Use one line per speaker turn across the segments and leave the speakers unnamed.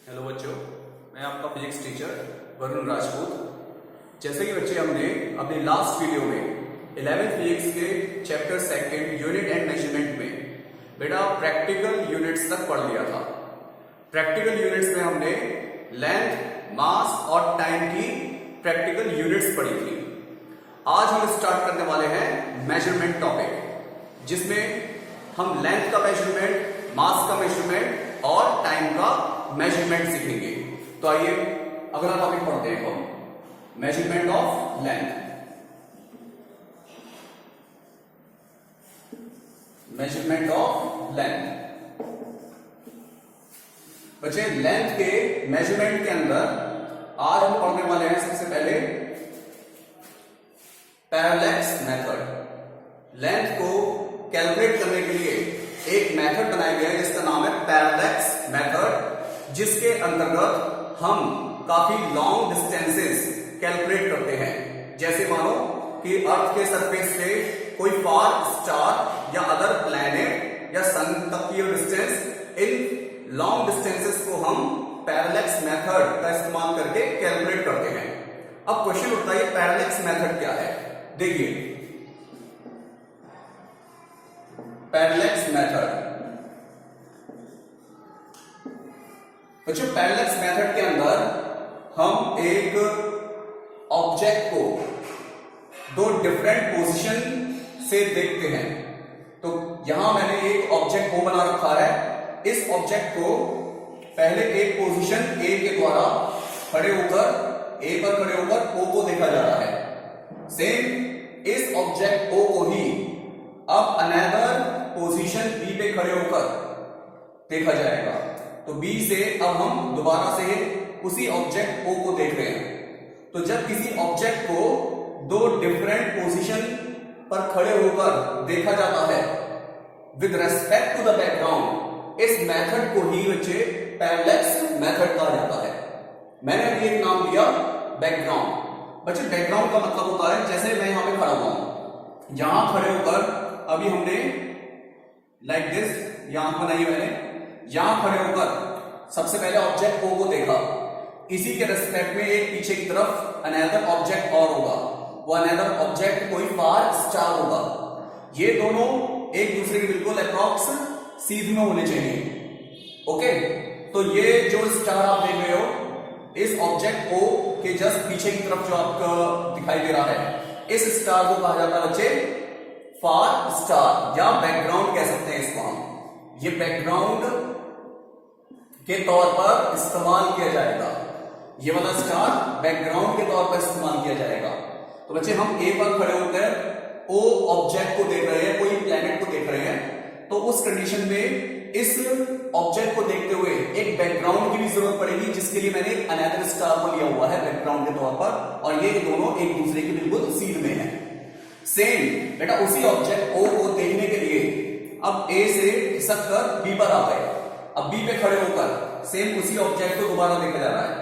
Hello बच्चों, मैं आपका फिजिक्स टीचर वरुण राजपूत। जैसे कि बच्चे हमने अपने लास्ट वीडियो में 11th फिजिक्स के chapter second unit and measurement में बेटा प्रैक्टिकल यूनिट्स तक पढ़ लिया था। प्रैक्टिकल यूनिट्स में हमने लेंथ, मास और टाइम की प्रैक्टिकल यूनिट्स पढ़ी थी। आज हम स्टार्ट करने वाले हैं मेजरमेंट टॉपिक, जिसमें हम लेंथ का मेजरमेंट, मास का मेजरमेंट और टाइम का मेजरमेंट सीखेंगे। तो आइए अगला टॉपिक पढ़ते हैं हम, measurement of length. Measurement of length बच्चे, लेंथ के मेजरमेंट के अंदर आज हम पढ़ने वाले हैं सबसे पहले पैरेलैक्स मेथड। लेंथ को कैलकुलेट करने के लिए एक मेथड बनाया गया है जिसका नाम है पैरेलैक्स मेथड, जिसके अंतर्गत हम काफी लॉन्ग डिस्टेंसेस कैलकुलेट करते हैं। जैसे मानो कि अर्थ के सरफेस से कोई फार स्टार या अदर प्लैनेट या सन तक की डिस्टेंस, इन लॉन्ग डिस्टेंसेस को हम पैरेलैक्स मेथड का इस्तेमाल करके कैलकुलेट करते हैं। अब क्वेश्चन उठता है पैरेलैक्स मेथड क्या है। देखिए पैरेलैक्स मेथड बच्चों, पैरेलैक्स मेथड के अंदर हम एक ऑब्जेक्ट को दो डिफरेंट पोजीशन से देखते हैं। तो यहां मैंने एक ऑब्जेक्ट को बना रखा है। इस ऑब्जेक्ट को पहले एक पोजीशन ए के द्वारा खड़े होकर, ए पर खड़े होकर ओ को देखा जा रहा है। सेम इस ऑब्जेक्ट ओ को ही अब अनदर पोजीशन बी पे खड़े होकर देखा जाएगा। तो बी से अब हम दोबारा से उसी ऑब्जेक्ट ओ को देख रहे हैं। तो जब किसी ऑब्जेक्ट को दो डिफरेंट पोजीशन पर खड़े होकर देखा जाता है with respect to the background, इस मेथड को ही बच्चे पैरेलैक्स मेथड कहा जाता है। मैंने अभी एक नाम दिया बैकग्राउंड। बच्चे बैकग्राउंड का मतलब होता है, जैसे मैं यहां पे खड़ा हुआ हूं, यहां खड़े होकर अभी हमने लाइक दिस यहां बनाई, मैंने यहां खड़े होकर सबसे पहले ऑब्जेक्ट ओ को देखा। इसी के रेस्पेक्ट में एक पीछे की तरफ अनदर ऑब्जेक्ट और होगा, वो अनदर ऑब्जेक्ट कोई फार स्टार होगा। ये दोनों एक दूसरे के बिल्कुल अप्रॉक्स सीध में होने चाहिए। ओके, तो ये जो स्टार आप देख रहे हो, इस ऑब्जेक्ट ओ के जस्ट पीछे की तरफ जो आपको दिखाई दे रहा है, इस स्टार को कहा जाता है बच्चे फार स्टार या बैकग्राउंड कह सकते हैं इसको हम। ये बैकग्राउंड के तौर पर इस्तेमाल किया जाएगा। ये वाला स्टार बैकग्राउंड के तौर पर इस्तेमाल किया जाएगा। तो बच्चे हम ए पर खड़े होकर ओ ऑब्जेक्ट को देख रहे हैं, कोई प्लैनेट को देख रहे हैं, तो उस कंडीशन में इस ऑब्जेक्ट को देखते हुए एक बैकग्राउंड की भी जरूरत पड़ेगी, जिसके लिए मैंने अनदर स्टार को लिया हुआ है बैकग्राउंड के तौर पर, और ये दोनों एक दूसरे के बिल्कुल सीध में है। सेम बेटा उसी ऑब्जेक्ट ओ को देखने के लिए अब ए से खिसक कर बी पर आ गए। अब बी पे खड़े होकर सेम उसी ऑब्जेक्ट को दोबारा देखा जा रहा है।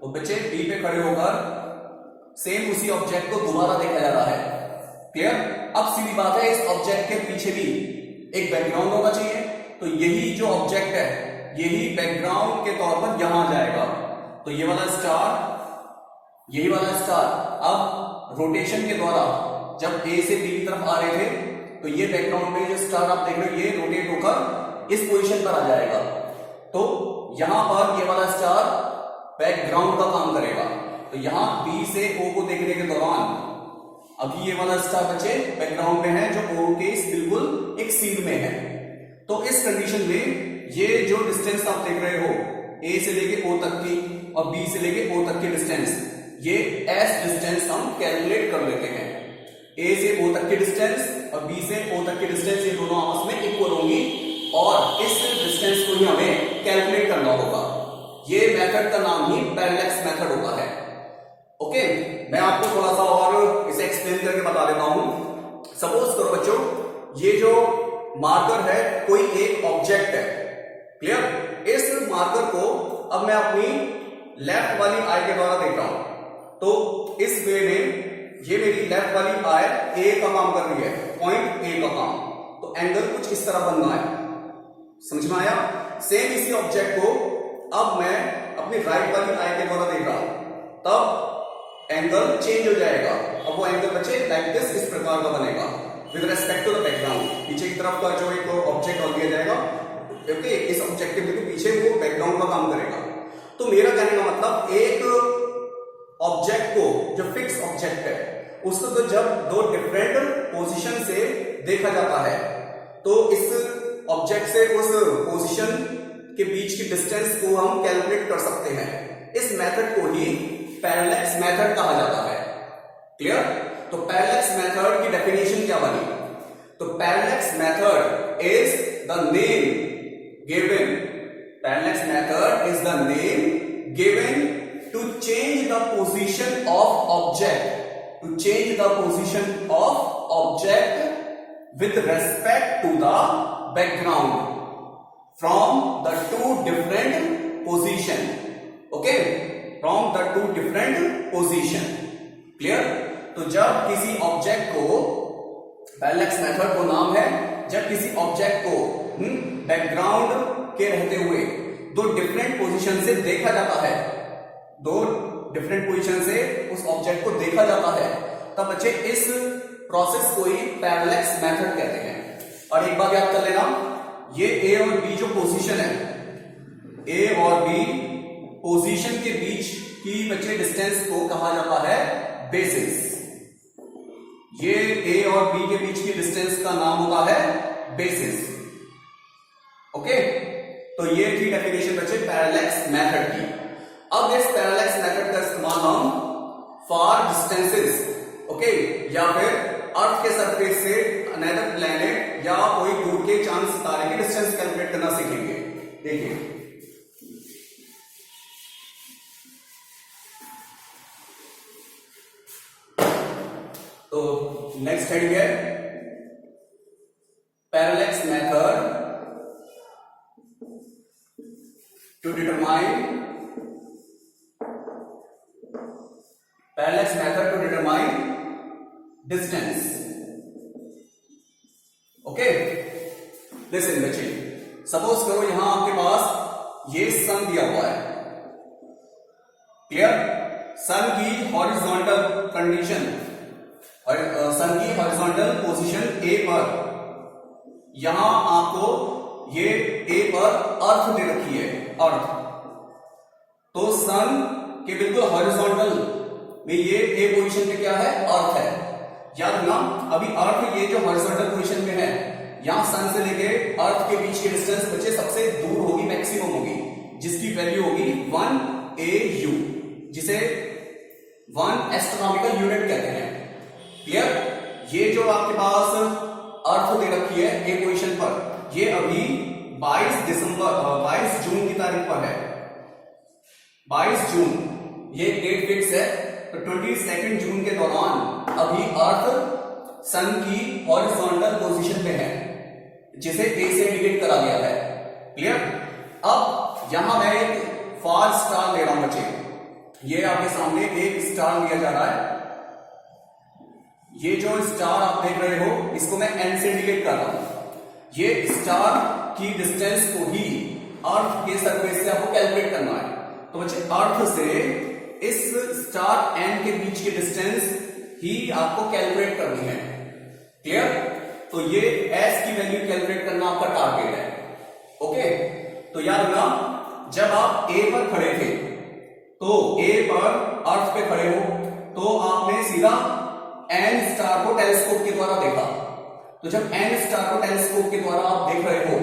तो बच्चे बी पे खड़े होकर सेम उसी ऑब्जेक्ट को दोबारा देखा जा रहा है। क्लियर? अब सीधी बात है, इस ऑब्जेक्ट के पीछे भी एक बैकग्राउंड होना चाहिए। तो यही जो ऑब्जेक्ट है, यही बैकग्राउंड के तौर पर यहां जाएगा। तो ये वाला स्टार, यही वाला स्टार अब रोटेशन के द्वारा जब ए से बी की तरफ आ रहे थे, तो ये बैकग्राउंड में जो स्टार आप देख रहे हो, ये रोटेट होकर इस पोजीशन पर आ जाएगा। तो यहां पर ये वाला स्टार बैकग्राउंड का काम करेगा। तो यहां बी से ओ को देखने के दौरान अभी ये वाला स्टार बच्चे बैकग्राउंड में है, जो ओ के बिल्कुल एक सीध में है। तो इस कंडीशन में ये जो डिस्टेंस आप देख रहे हो, ए से लेके ओ तक की और बी से लेके ओ तक की डिस्टेंस, ये एस डिस्टेंस हम कैलकुलेट कर लेते हैं। ए से ओ तक की डिस्टेंस और बी से ओ तक की डिस्टेंस, ये दोनों आपस में इक्वल होंगी और इस डिस्टेंस को ही हमें कैलकुलेट करना होगा। ये मेथड का नाम ही पैरेलैक्स मेथड होता है। ओके, मैं आपको थोड़ा सा और इसे एक्सप्लेन करके बता देता हूं। सपोज करो बच्चों, ये जो मार्कर है कोई एक ऑब्जेक्ट है। क्लियर? इस मार्कर को अब मैं अपनी लेफ्ट वाली आई के द्वारा देख रहा हूं। तो इस वे में ये मेरी लेफ्ट वाली आई ए का काम कर रही है, पॉइंट ए का काम। तो एंगल कुछ इस तरह बनना है, समझ में आया? सेम इसी ऑब्जेक्ट को अब मैं अपनी राइट वाली आई के द्वारा देख रहा हूं, तब एंगल चेंज हो जाएगा। अब वो एंगल बच्चे लाइक दिस, इस प्रकार का बनेगा with respect to the background. पीछे की तरफ का जो एक ऑब्जेक्ट और दिया जाएगा, ओके, इस ऑब्जेक्ट के बिल्कुल पीछे वो बैकग्राउंड का काम करेगा। तो मेरा कहने का मतलब, एक ऑब्जेक्ट को, जो फिक्स ऑब्जेक्ट है, उसको तो जब दो डिफरेंट पोजीशन से देखा जाता है, तो इस ऑब्जेक्ट से उस पोजीशन के बीच की डिस्टेंस को हम कैलकुलेट कर सकते हैं। इस मेथड को ही पैरेलैक्स मेथड कहा जाता है। क्लियर? तो पैरेलैक्स मेथड की डेफिनेशन क्या बनी? तो parallax method is the name given, parallax method is the name given to change the position of object, to change the position of object with respect to the background from the two different position, okay, from the two different position. Clear? तो जब किसी object को, parallax method को नाम है जब किसी object को बैकग्राउंड के रहते हुए दो डिफरेंट पोजीशन से देखा जाता है, दो डिफरेंट पोजीशन से उस ऑब्जेक्ट को देखा जाता है, तब बच्चे इस प्रोसेस को ही पैरेलैक्स मेथड कहते हैं। और एक बात याद कर लेना, ये ए और बी जो पोजीशन है, ए और बी पोजीशन के बीच की बच्चे डिस्टेंस को कहा जाता है बेसिस। ये ए और बी के बीच की डिस्टेंस का नाम होता है बेसिस। ओके, तो ये थी डेफिनेशन बच्चे पैरेलैक्स मेथड की। अब इस पैरेलैक्स मेथड का इस्तेमाल हम फार डिस्टेंसेस, ओके, या फिर अर्थ के सरफेस से अनदर प्लेनेट या कोई दूर के चांद सितारे की डिस्टेंस कैलकुलेट करना सीखेंगे। देखिए, तो नेक्स्ट हेडिंग है parallax method to determine, parallax method to determine distance. Okay, listen बच्चे, सपोज करो यहां आपके पास ये सन दिया हुआ है। क्लियर? सन की हॉरिजॉन्टल कंडीशन और सन की हॉरिजॉन्टल पोजीशन ए पर, यहां आपको ये ए पर अर्थ दे रखी है, अर्थ। तो सन के बिल्कुल हॉरिजॉन्टल में ये ए पोजीशन पे क्या है? अर्थ है। याद रखना, अभी अर्थ ये जो हॉरिजॉन्टल पोजीशन में है, यहां सन से लेके अर्थ के बीच की डिस्टेंस बच्चे सबसे दूर होगी, मैक्सिमम होगी, जिसकी वैल्यू होगी 1 AU, जिसे 1 एस्ट्रोनॉमिकल यूनिट कहते हैं। क्लियर? ये जो आपके पास अर्थ दे रखी है ए पोजीशन पर, ये अभी 22 जून की तारीख पर है। 22 जून ये डेट फिक्स है। तो 22 जून के दौरान अभी अर्थ सन की हॉरिजॉन्टल पोजीशन पे है, जिसे ए से इंडिकेट करा गया है। क्लियर? अब यहां मैं एक फार स्टार ले रहा हूं बच्चे, ये आपके सामने एक स्टार लिया जा रहा है। ये जो स्टार आप देख रहे हो, इसको मैं एन से इंडिकेट कर रहा हूं। ये स्टार की डिस्टेंस को ही अर्थ के सरफेस से आपको कैलकुलेट करना है। तो बच्चे, अर्थ से इस स्टार एन के बीच की डिस्टेंस ही आपको कैलकुलेट करनी है। क्लियर? तो ये एस की वैल्यू कैलकुलेट करना आपका टारगेट है। ओके, तो याद रखना, जब आप ए पर खड़े थे, तो ए पर अर्थ पे खड़े हो, तो आपने सीधा एन स्टार को टेलीस्कोप के द्वारा देखा। तो जब एन स्टार को टेलीस्कोप के द्वारा आप देख रहे हो,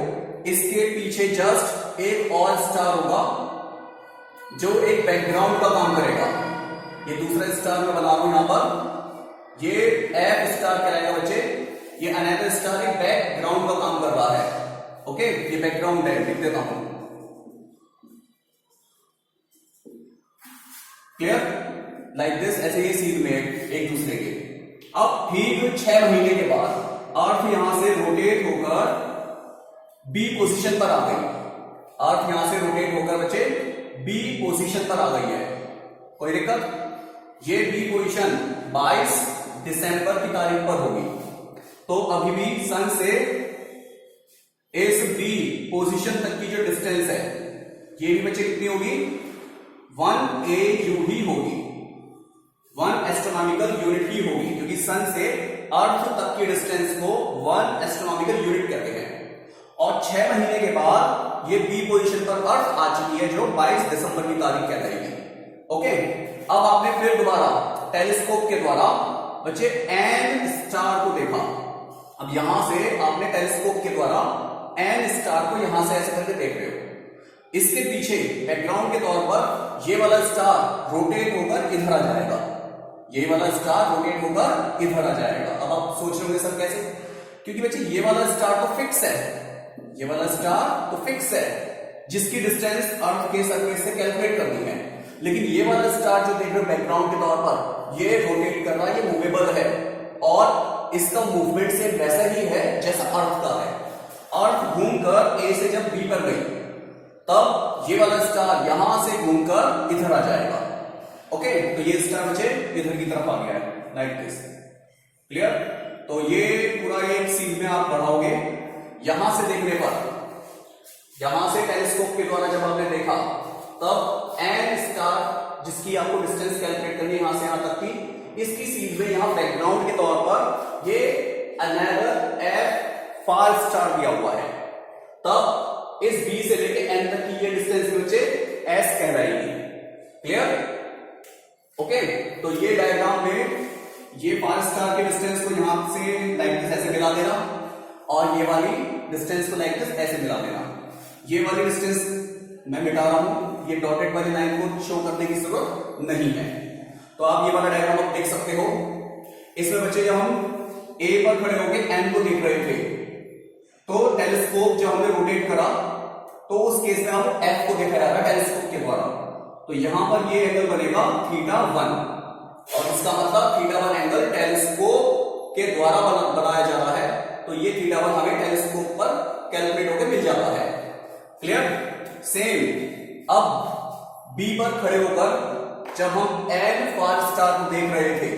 इसके पीछे जस्ट एक और स्टार होगा जो एक बैकग्राउंड का काम करेगा। ये दूसरा स्टार मैं बना रहा हूं यहां पर, ये एफ स्टार कहलाएगा बच्चे। ये अनदर स्टार एक बैकग्राउंड का काम कर रहा है। ओके, ये बैकग्राउंड है, लिख देता हूं। क्लियर? लाइक दिस, ऐसे ये सीध में एक दूसरे के। अब ठीक 6 महीने के बाद अर्थ यहां से रोटेट होकर बी पोजीशन पर आ गई। अर्थ यहां से रोटेट होकर बच्चे बी पोजीशन पर आ गई है। कोई दिक्कत? ये बी पोजीशन 22 दिसंबर की तारीख पर होगी। तो अभी भी सन से इस बी पोजीशन तक की जो डिस्टेंस है ये भी बच्चे कितनी होगी 1 AU ही होगी, 1 एस्ट्रोनॉमिकल यूनिट ही होगी, क्योंकि सन से अर्थ तक की डिस्टेंस को 1 एस्ट्रोनॉमिकल यूनिट कहते हैं। और 6 महीने के बाद ये बी पोजीशन पर अर्थ आ चुकी है, जो 22 दिसंबर की तारीख कहलाएगी। ओके, अब आपने फिर दोबारा टेलीस्कोप के द्वारा बच्चे एन स्टार को देखा। अब यहां से आपने टेलीस्कोप के द्वारा एन स्टार को यहां से ऐसे करके देख रहे हो। इसके पीछे बैकग्राउंड के तौर पर ये वाला स्टार रोटेट होकर इधर आ जाएगा, ये वाला स्टार रोटेट होकर इधर आ जाएगा। अब आप सोच रहे होंगे सर कैसे, क्योंकि बच्चे ये वाला स्टार तो फिक्स है, ये वाला स्टार तो फिक्स है, जिसकी डिस्टेंस अर्थ के सरफेस से कैलकुलेट करनी है। लेकिन ये वाला स्टार जो देख रहे हो बैकग्राउंड के तौर पर, ये रोटेट कर रहा है, ये मूवेबल है, और इसका मूवमेंट से वैसा ही है जैसा अर्थ का है। अर्थ घूमकर ए से जब बी पर गई, तब ये वाला स्टार यहां से घूमकर इधर आ जाएगा। ओके, तो ये स्टार बच्चे इधर की तरफ आ गया है, लाइक दिस। क्लियर? तो ये पूरा एक सीन में आप बढ़ाओगे। यहां से देखने पर, यहां से टेलीस्कोप के द्वारा जब आपने देखा, तब एन स्टार जिसकी आपको डिस्टेंस कैलकुलेट करनी है यहां से यहां तक की, इसकी सीरीज में यहां बैकग्राउंड के तौर पर ये अनदर एफ फार स्टार दिया हुआ है। तब इस बी से लेके एन तक की ये डिस्टेंस बच्चे एस कहलाएगी। क्लियर? ओके, तो ये डायग्राम में ये फार स्टार के डिस्टेंस को यहां से लाइक दिस ऐसे मिला देना, और ये वाली डिस्टेंस को लाइक दिस ऐसे मिला देना। ये वाली डिस्टेंस मैं मिटा रहा हूं, ये डॉटेड वाली लाइन को शो करने की जरूरत नहीं है। तो आप ये वाला डायग्राम आप देख सकते हो। इसमें बच्चे जब हम ए पर खड़े होकर एन को देख रहे थे, तो टेलीस्कोप जब हमने रोटेट करा, तो उस केस में आपको एफ को देखा जा रहा है टेलीस्कोप के द्वारा। तो यहां पर ये एंगल बनेगा θ1, और इसका मतलब θ1 एंगल टेलीस्कोप के द्वारा बनाया जा रहा है। तो ये θ1 हमें टेलीस्कोप पर कैलकुलेट होकर मिल जाता है। क्लियर? सेम अब बी पर खड़े होकर जब हम एन फार स्टार को देख रहे थे,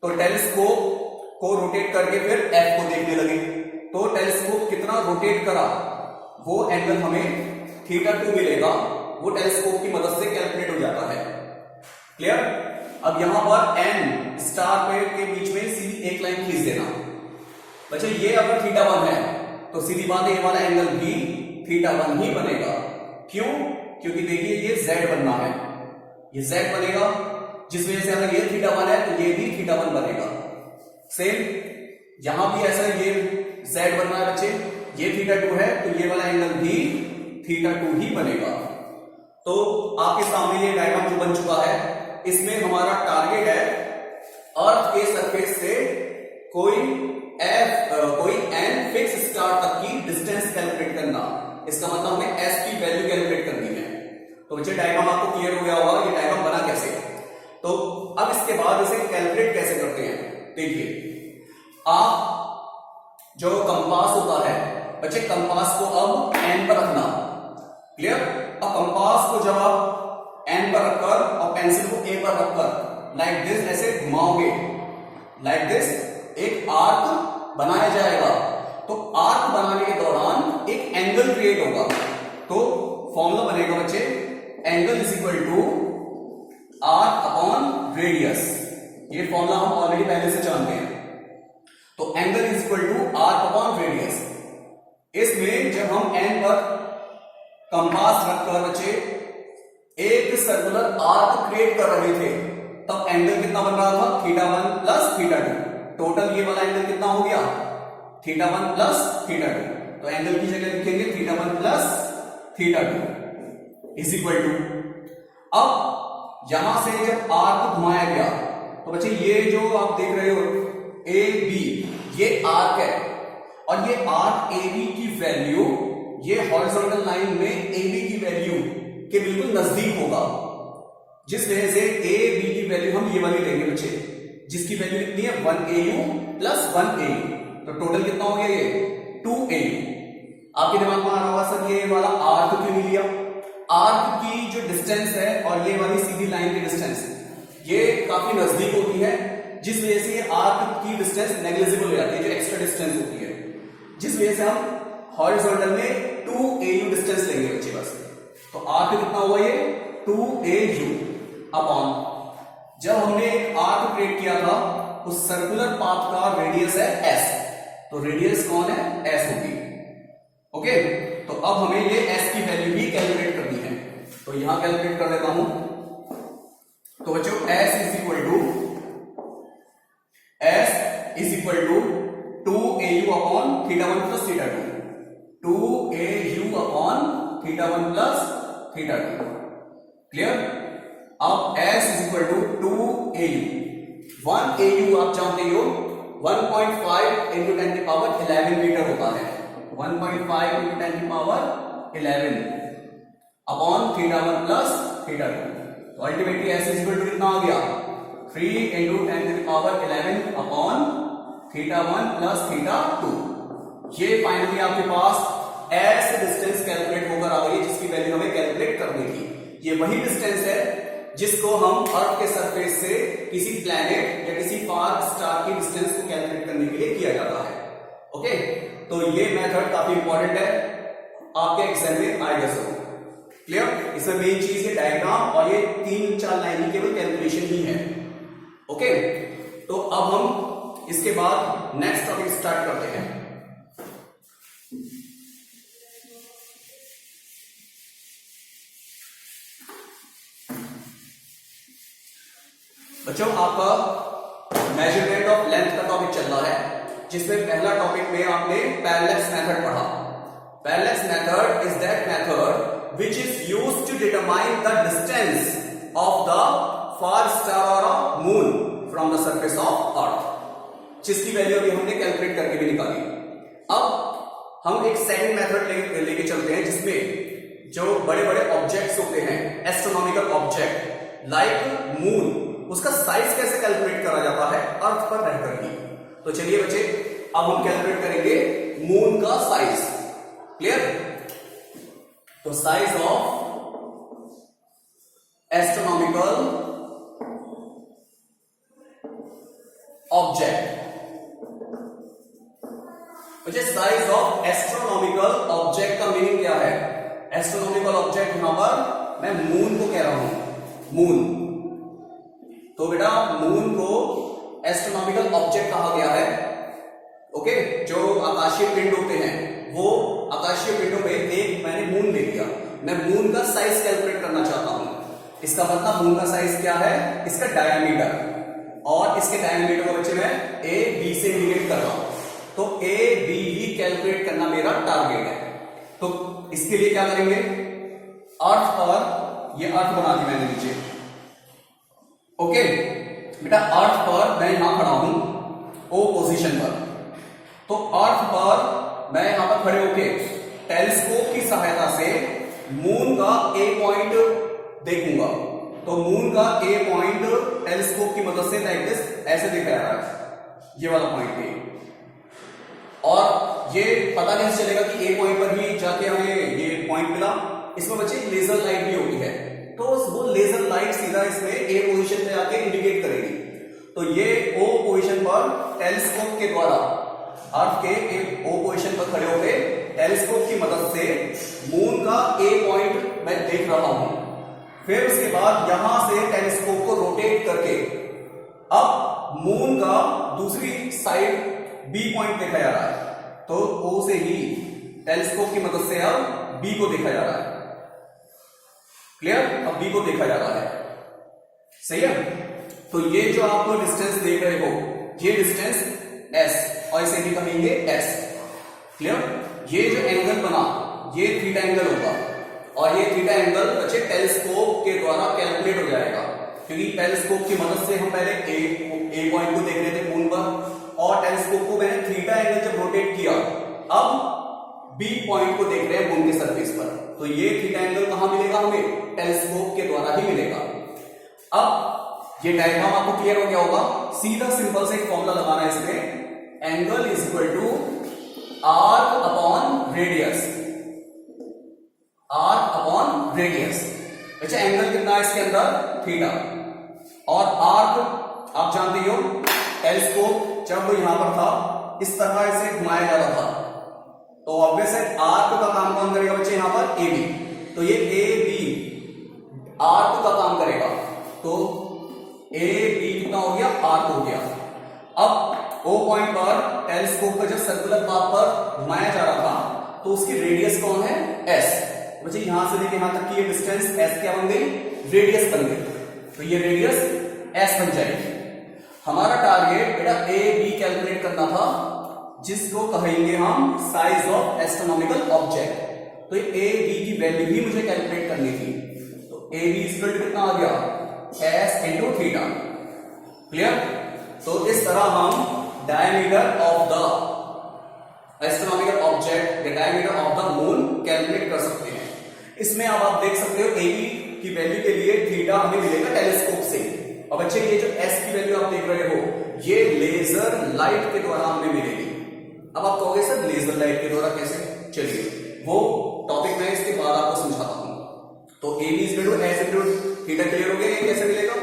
तो टेलीस्कोप को रोटेट करके फिर एफ को देखने लगे। तो टेलीस्कोप कितना रोटेट करा, वो एंगल हमें θ2 मिलेगा, वो टेलीस्कोप की मदद से कैलकुलेट हो जाता है। क्लियर? अब यहां पर एन स्टार के बीच में सीधी एक लाइन खींच देना। बच्चे ये अगर θ1 है, तो सीधी बात है ये वाला एंगल भी θ1 ही बनेगा। क्यों? क्योंकि देखिए ये z बनना है, ये z बनेगा, जिस वजह से अगर ये θ1 है तो ये भी θ1 बनेगा। सेम यहां भी ऐसा ये z बनना है बच्चे, ये θ2 है, तो ये वाला एंगल भी θ2 ही बनेगा। तो आपके सामने ये डायग्राम जो बन चुका है, इसमें हमारा टारगेट है अर्थ के सरफेस से कोई एन फिक्स स्टार तक की डिस्टेंस कैलकुलेट करना। इसका मतलब हमें एस की वैल्यू कैलकुलेट करनी है। तो बच्चे डायग्राम आपको क्लियर हो गया होगा, ये डायग्राम बना कैसे। तो अब इसके बाद इसे कैलकुलेट कैसे करते हैं, देखिए। आप जो कंपास होता है बच्चे, कंपास को अब एन पर रखना। क्लियर? अब कंपास को जब आप एन पर रखकर और पेंसिल को ए पर रखकर लाइक दिस ऐसे घुमाओगे, लाइक दिस एक आर्क बनाया जाएगा। तो आर्क बनाने के दौरान एक एंगल क्रिएट होगा। तो फॉर्मूला बनेगा बच्चे, angle is equal to arc upon radius. ये फॉर्मूला हम ऑलरेडी पहले से जानते हैं। तो angle is equal to arc upon radius. इसमें जब हम एन पर कंपास रखकर बच्चे एक सर्कुलर आर्क क्रिएट कर रहे थे, तब एंगल कितना बन रहा था, θ1 प्लस θ2। टोटल ये वाला एंगल कितना हो गया, θ1 प्लस θ2। तो एंगल की जगह लिखेंगे θ1 प्लस θ2 इज इक्वल टू। अब यहां से जब आर्क घुमाया गया, तो बच्चे ये जो आप देख रहे हो ए बी, ये आर्क है, और ये आर्क ए बी की वैल्यू ये हॉरिजॉन्टल लाइन में ए बी की वैल्यू के बिल्कुल नजदीक होगा, जिस वजह से ए बी की वैल्यू हम ये वाली लेंगे बच्चे, जिसकी वैल्यू कितनी है 1AU प्लस 1AU। तो टोटल कितना हो गया ये 2AU। आपके दिमाग में आ रहा होगा सर ये वाला आर्क क्यों नहीं लिया। आर्क की जो डिस्टेंस है और ये वाली सीधी लाइन की डिस्टेंस ये काफी नजदीक होती है, जिस वजह से ये आर्क की डिस्टेंस नेग्लिजिबल हो जाती है, जो एक्स्ट्रा डिस्टेंस होती है, जिस वजह से हम हॉरिजॉन्टल में 2AU डिस्टेंस लेंगे बच्चे बस। तो आर्क कितना हुआ ये 2AU अपॉन, जब हमने एक आर्क क्रिएट किया था उस सर्कुलर पाथ का रेडियस है S, तो रेडियस कौन है S होगी। ओके, तो अब हमें ये S की वैल्यू भी कैलकुलेट करनी है, तो यहां कैलकुलेट कर देता हूं। तो बच्चों S is equal to 2AU upon θ1 plus θ2, 2AU upon θ1 plus θ2। Clear. अब S is equal to 2AU, 1AU आप जानते हो 1.5 इंटू 10 की पावर 11 मीटर होता है, 1.5 इंटू 10 की पावर 11 अपॉन θ1 प्लस θ2। तो ultimately S is equal to कितना आ गया 3 इंटू 10 की पावर 11 अपॉन θ1 प्लस θ2। ये फाइनली आपके पास S डिस्टेंस कैलकुलेट होकर आ गई, जिसकी वैल्यू हमें कैलकुलेट करनी थी। ये वही डिस्टेंस है जिसको हम अर्थ के सरफेस से किसी प्लैनेट या किसी फार स्टार की डिस्टेंस को कैलकुलेट करने के लिए किया जाता है। ओके, तो ये मेथड काफी इंपॉर्टेंट है, आपके एग्जाम में आएगा जरूर। क्लियर। इसमें मेन चीज है डायग्राम और ये 3-4 लाइन की केवल कैलकुलेशन ही है। ओके, तो अब हम इसके बाद नेक्स्ट टॉपिक स्टार्ट करते हैं। बच्चों आपका मेजरमेंट ऑफ लेंथ का टॉपिक चल रहा है, जिसमें पहला टॉपिक में आपने पैरेलैक्स मेथड पढ़ा। Parallax method is that method which is used to determine the distance of the far star or a moon from the surface of earth, जिसकी वैल्यू अभी हमने कैलकुलेट करके भी निकाली। अब हम एक सेकंड मेथड लेके चलते हैं, जिसमें जो बड़े बड़े ऑब्जेक्ट्स होते हैं, एस्ट्रोनॉमिकल ऑब्जेक्ट लाइक मून, उसका साइज कैसे कैलकुलेट करा जाता है अर्थ पर रहकर ही। तो चलिए बच्चे, अब हम कैलकुलेट करेंगे मून का साइज। क्लियर। तो साइज ऑफ एस्ट्रोनॉमिकल ऑब्जेक्ट, मुझे साइज ऑफ एस्ट्रोनॉमिकल ऑब्जेक्ट का मीनिंग क्या है। एस्ट्रोनॉमिकल ऑब्जेक्ट यहां पर मैं मून को कह रहा हूं, मून। तो बेटा मून को एस्ट्रोनॉमिकल ऑब्जेक्ट कहा गया है। ओके, जो आकाशीय पिंड होते हैं, वो आकाशीय पिंडों में एक मैंने मून ले लिया, मैं मून का साइज कैलकुलेट करना चाहता हूं। इसका मतलब मून का साइज क्या है, इसका डायमीटर, और इसके डायमीटर को बच्चे मैं ए बी से इंडिकेट कर रहा हूं। तो ए बी ही कैलकुलेट करना मेरा टारगेट है। तो इसके लिए क्या करेंगे, अर्थ पर, ये अर्थ बना दी मैंने नीचे। ओके बेटा, अर्थ पर मैं यहां खड़ा हूं ओ पोजीशन पर, तो अर्थ पर मैं यहां पर खड़े होके टेलीस्कोप की सहायता से मून का ए पॉइंट देखूंगा। तो मून का ए पॉइंट टेलीस्कोप की मदद से लाइक दिस ऐसे दिख रहा है, ये वाला पॉइंट ए। और ये पता कैसे चलेगा कि ए पॉइंट पर ही जाके हमें ये पॉइंट मिला, इसमें बच्चे लेजर लाइट भी होती है, तो वो लेजर लाइट सीधा इसमें ए पोजीशन पे आके इंडिकेट करेगी। तो ये ओ पोजीशन पर टेलीस्कोप के द्वारा अर्थ के एक ओ पोजीशन पर खड़े होकर टेलीस्कोप की मदद से मून का ए पॉइंट मैं देख रहा हूं। फिर उसके बाद यहां से टेलीस्कोप को रोटेट करके अब मून का दूसरी साइड बी पॉइंट देखा जा रहा है, तो ओ से ही टेलीस्कोप की मदद से अब बी को देखा जा रहा है। क्लियर। अब बी को देखा जा रहा है, सही है। तो ये जो आप डिस्टेंस देख रहे हो, ये डिस्टेंस एस, और इसे भी कहेंगे एस। क्लियर। ये जो एंगल बना, ये थीटा एंगल होगा, और ये थीटा एंगल बच्चे टेलीस्कोप के द्वारा कैलकुलेट हो जाएगा, क्योंकि टेलीस्कोप की मदद से हम पहले ए पॉइंट को देख रहे थे मून पर, और टेलीस्कोप को मैंने थीटा एंगल जब रोटेट किया, अब बी पॉइंट को देख रहे हैं मून के सरफेस पर। तो ये थीटा एंगल कहां मिलेगा हमें, टेलीस्कोप के द्वारा ही मिलेगा। अब ये डायग्राम आपको क्लियर हो गया होगा। सीधा सिंपल से एक फॉर्मूला लगाना है इसमें, angle is equal to arc upon radius, arc upon radius. अच्छा, एंगल कितना है इसके अंदर, थीटा, और आर्क आप जानते हो टेलीस्कोप जब यहां पर था इस तरह से घुमाया जा रहा था, तो ऑब्वियस है आर्क का काम कौन करेगा बच्चे, यहां पर ए बी। तो ये ए बी R2 का काम करेगा, तो ए बी कितना हो गया, R2 हो गया। अब O पॉइंट पर टेलीस्कोप का जब सर्कुलर पाथ पर घुमाया जा रहा था तो उसकी रेडियस कौन है, S। बच्चे यहां से लेके यहां तक की ये डिस्टेंस S क्या बन गई, रेडियस बन गई, तो ये रेडियस S बन जाएगी। हमारा टारगेट बेटा ए बी कैलकुलेट करना था, जिसको कहेंगे हम साइज ऑफ एस्ट्रोनॉमिकल ऑब्जेक्ट। तो ए बी की वैल्यू भी मुझे कैलकुलेट करनी थी, तो ए बी इक्वल टू कितना आ गया, S इंटू थीटा। क्लियर। तो इस तरह हम diameter of the astronomical object, the diameter of the moon calculate कर सकते हैं। इसमें अब आप देख सकते हो ए बी की वैल्यू के लिए थीटा हमें मिलेगा टेलीस्कोप से। और बच्चे ये जो S की वैल्यू आप देख रहे हो ये लेजर लाइट के द्वारा हमें मिलेगी। अब आप कहोगे सर लेजर लाइट के द्वारा कैसे, चलिए वो टॉपिक मैं इसके बाद आपको समझाता हूं। तो A B equal to S into theta, clear हो गया, ये कैसे मिलेगा,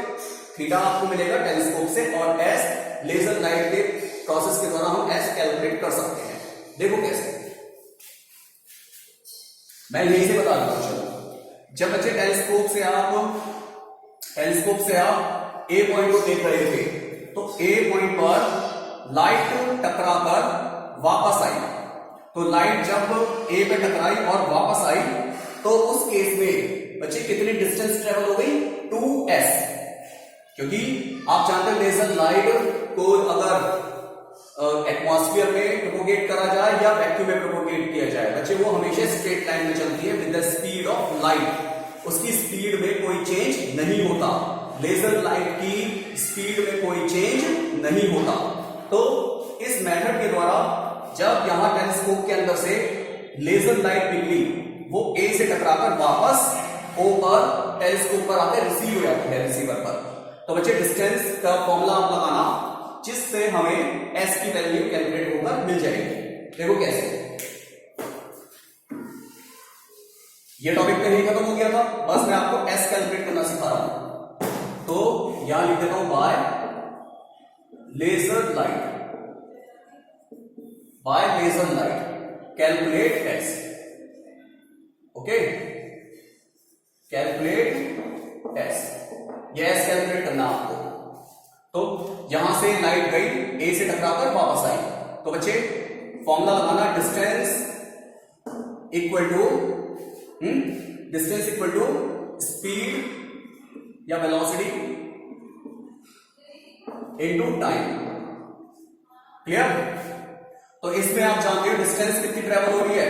थीटा आपको मिलेगा टेलीस्कोप से और S लेजर लाइट के प्रोसेस के द्वारा हम S कैलकुलेट कर सकते हैं। देखो कैसे, मैं यही से बता दूंगा। चलो, जब बच्चे टेलीस्कोप से आप ए पॉइंट को देख रहे थे तो ए पॉइंट पर लाइट टकराकर वापस आई, तो लाइट जब ए पे टकराई और वापस आई तो उस केस में बच्चे कितनी डिस्टेंस ट्रेवल हो गई, 2s। क्योंकि आप जानते हैं लेजर लाइट को अगर एटमॉस्फेयर में प्रोपोगेट करा जाए या वैक्यूम में प्रोपोगेट किया जाए बच्चे, वो हमेशा स्ट्रेट लाइन में चलती है with the speed of light. उसकी स्पीड में कोई चेंज नहीं होता, लेजर लाइट की स्पीड में कोई चेंज नहीं होता। तो इस मेथड के द्वारा जब यहां टेलीस्कोप के अंदर से लेजर लाइट निकली, वो ए से टकराकर वापस ओ पर टेलीस्कोप पर आकर रिसीव हो जाती है रिसीवर पर। तो बच्चे डिस्टेंस का फॉर्मूला आप लगाना, जिससे हमें S की वैल्यू कैलकुलेट होकर मिल जाएगी। देखो कैसे, ये टॉपिक पे नहीं खत्म हो गया था, बस मैं आपको S कैलकुलेट करना सिखा रहा हूं। तो यहां लिख देता हूं by laser light calculate S। Okay, calculate S, ये S कैलकुलेट करना आपको। तो यहां से लाइट गई, ए से टकराकर वापस आई, तो बच्चे फॉर्मूला लगाना, डिस्टेंस इक्वल टू स्पीड या वेलोसिटी इनटू टाइम। क्लियर। तो इसमें आप जानते हो डिस्टेंस कितनी ट्रेवल हो रही है,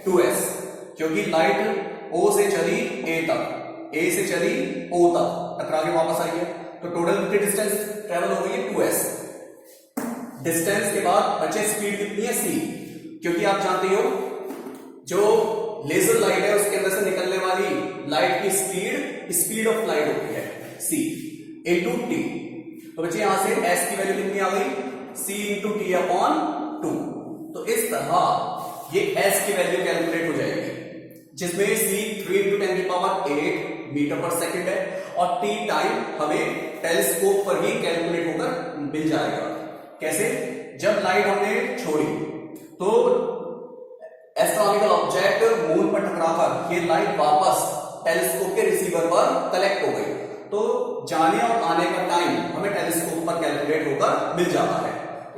2s, क्योंकि लाइट O से चली A तक, A से चली O तक, टकरा के वापस आई है, तो टोटल कितनी डिस्टेंस ट्रेवल हो गई है, 2s। डिस्टेंस के बाद बच्चे स्पीड कितनी है, c, क्योंकि आप जानते हो जो लेजर लाइट है उसके अंदर से निकलने वाली लाइट की स्पीड ऑफ लाइट होती है c इंटू टी। तो बच्चे यहां से s की वैल्यू कितनी आ गई, c इंटू टी अपॉन 2। तो इस तरह ये s की वैल्यू कैलकुलेट हो जाएगी, जिसमें c 3 इंटू 10⁸ मीटर पर सेकंड है और t टाइम हमें टेलीस्कोप पर ही कैलकुलेट होकर मिल जाएगा। कैसे, जब लाइट हमने छोड़ी तो एस्ट्रोनॉमिकल ऑब्जेक्ट मून पर टकराकर ये लाइट वापस टेलीस्कोप के रिसीवर पर कलेक्ट हो गई, तो जाने और आने का टाइम हमें टेलीस्कोप पर कैलकुलेट होकर मिल जाता है,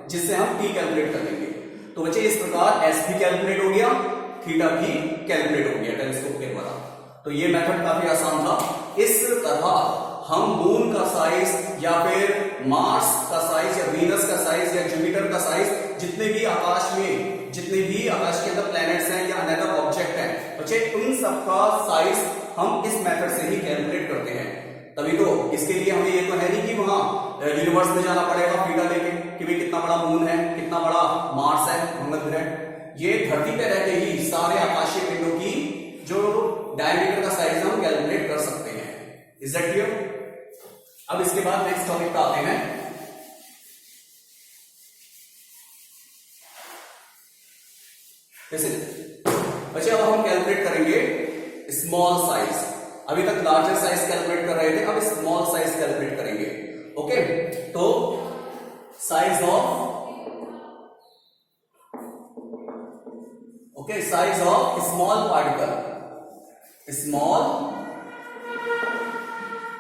जिससे हम t कैलकुलेट कर लेंगे। तो बच्चे इस प्रकार s भी कैलकुलेट हो गया, थीटा भी कैलकुलेट हो गया टेलीस्कोप के द्वारा। तो ये मेथड काफी आसान था। इस तरह हम मून का साइज या फिर मार्स का साइज या वीनस का साइज या जुपिटर का साइज, जितने भी आकाश के अंदर प्लैनेट्स हैं या अनदर ऑब्जेक्ट हैं बच्चे, उन सबका साइज हम इस मेथड से ही कैलकुलेट करते हैं। तभी तो इसके लिए हमें ये तो है नहीं कि वहां यूनिवर्स में जाना पड़ेगा फीटा लेके कि भाई कितना बड़ा मून है, कितना बड़ा मार्स है, मंगल ग्रह। ये धरती पे रहते ही सारे आकाशीय पिंडों की जो डायमीटर का साइज हम कैलकुलेट कर सकते हैं। Is that clear? अब इसके बाद नेक्स्ट टॉपिक पे आते हैं। जैसे बच्चे अब हम कैलकुलेट करेंगे स्मॉल साइज। अभी तक लार्जर साइज कैलकुलेट कर रहे थे, अब स्मॉल साइज कैलकुलेट करेंगे। ओके, तो size of small particle small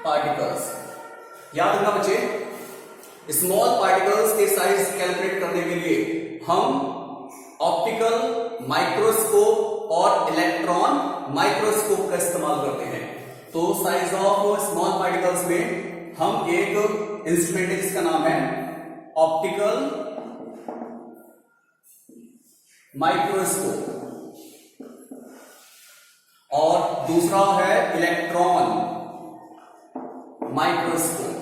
particles. याद रखना बच्चे, स्मॉल पार्टिकल्स के साइज कैलकुलेट करने के लिए हम ऑप्टिकल माइक्रोस्कोप और इलेक्ट्रॉन माइक्रोस्कोप का इस्तेमाल करते हैं। तो साइज ऑफ स्मॉल पार्टिकल्स में हम एक इंस्ट्रूमेंट है जिसका नाम है ऑप्टिकल माइक्रोस्कोप और दूसरा है इलेक्ट्रॉन माइक्रोस्कोप।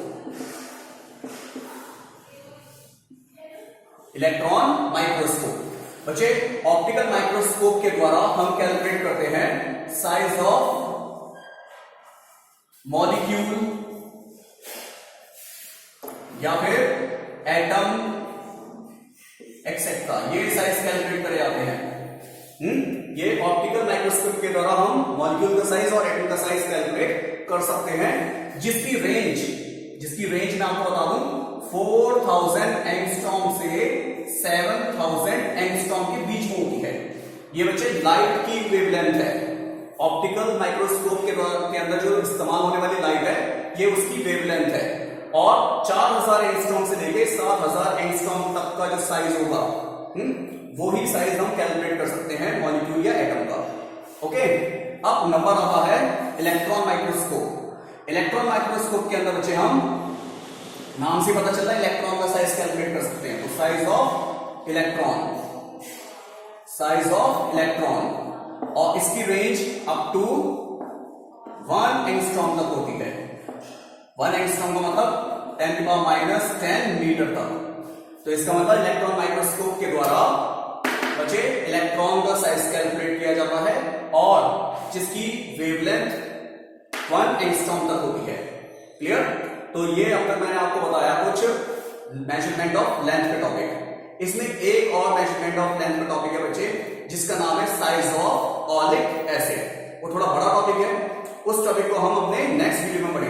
इलेक्ट्रॉन माइक्रोस्कोप बच्चे, ऑप्टिकल माइक्रोस्कोप के द्वारा हम कैलकुलेट करते हैं साइज ऑफ मॉलिक्यूल या फिर एटम एक्सेट्रा, ये साइज कैलकुलेट करे जाते हैं। ये ऑप्टिकल माइक्रोस्कोप के द्वारा हम मॉलिक्यूल का साइज और एटम का साइज कैलकुलेट कर सकते हैं, जिसकी रेंज मैं आपको बता दूं 4000 एंगस्ट्रॉम से 7000 एंगस्ट्रॉम के बीच में होती है। ये बच्चे लाइट की वेवलेंथ है। ऑप्टिकल माइक्रोस्कोप के अंदर जो इस्तेमाल होने वाली लाइट है ये उसकी वेवलेंथ है और 4000 एंगस्ट्रॉम से लेके 7000 एंगस्ट्रॉम तक का जो साइज होगा वो ही साइज हम कैलकुलेट कर सकते हैं मॉलिक्यूल या एटम का। ओके, अब नंबर आता है इलेक्ट्रॉन माइक्रोस्कोप। इलेक्ट्रॉन माइक्रोस्कोप के अंदर बच्चे हम नाम से पता चल रहा है इलेक्ट्रॉन का साइज कैलकुलेट कर सकते हैं। तो साइज ऑफ इलेक्ट्रॉन और इसकी रेंज अप टू 1 एंगस्ट्रॉम तक होती है। 1 एंगस्ट्रॉम का मतलब 10⁻⁻10 मीटर तक। तो इसका मतलब इलेक्ट्रॉन माइक्रोस्कोप के द्वारा बच्चे इलेक्ट्रॉन का साइज कैलकुलेट किया जाता है और जिसकी वेवलेंथ 1 एंगस्ट्रॉम तक होती है। क्लियर? तो ये अब तक मैंने आपको बताया कुछ मेजरमेंट ऑफ लेंथ का टॉपिक। इसमें एक और मेजरमेंट ऑफ लेंथ का टॉपिक है बच्चे, जिसका नाम है साइज ऑफ ऑलिक एसिड। वो थोड़ा बड़ा टॉपिक है, उस टॉपिक को हम अपने नेक्स्ट वीडियो में पढ़ेंगे।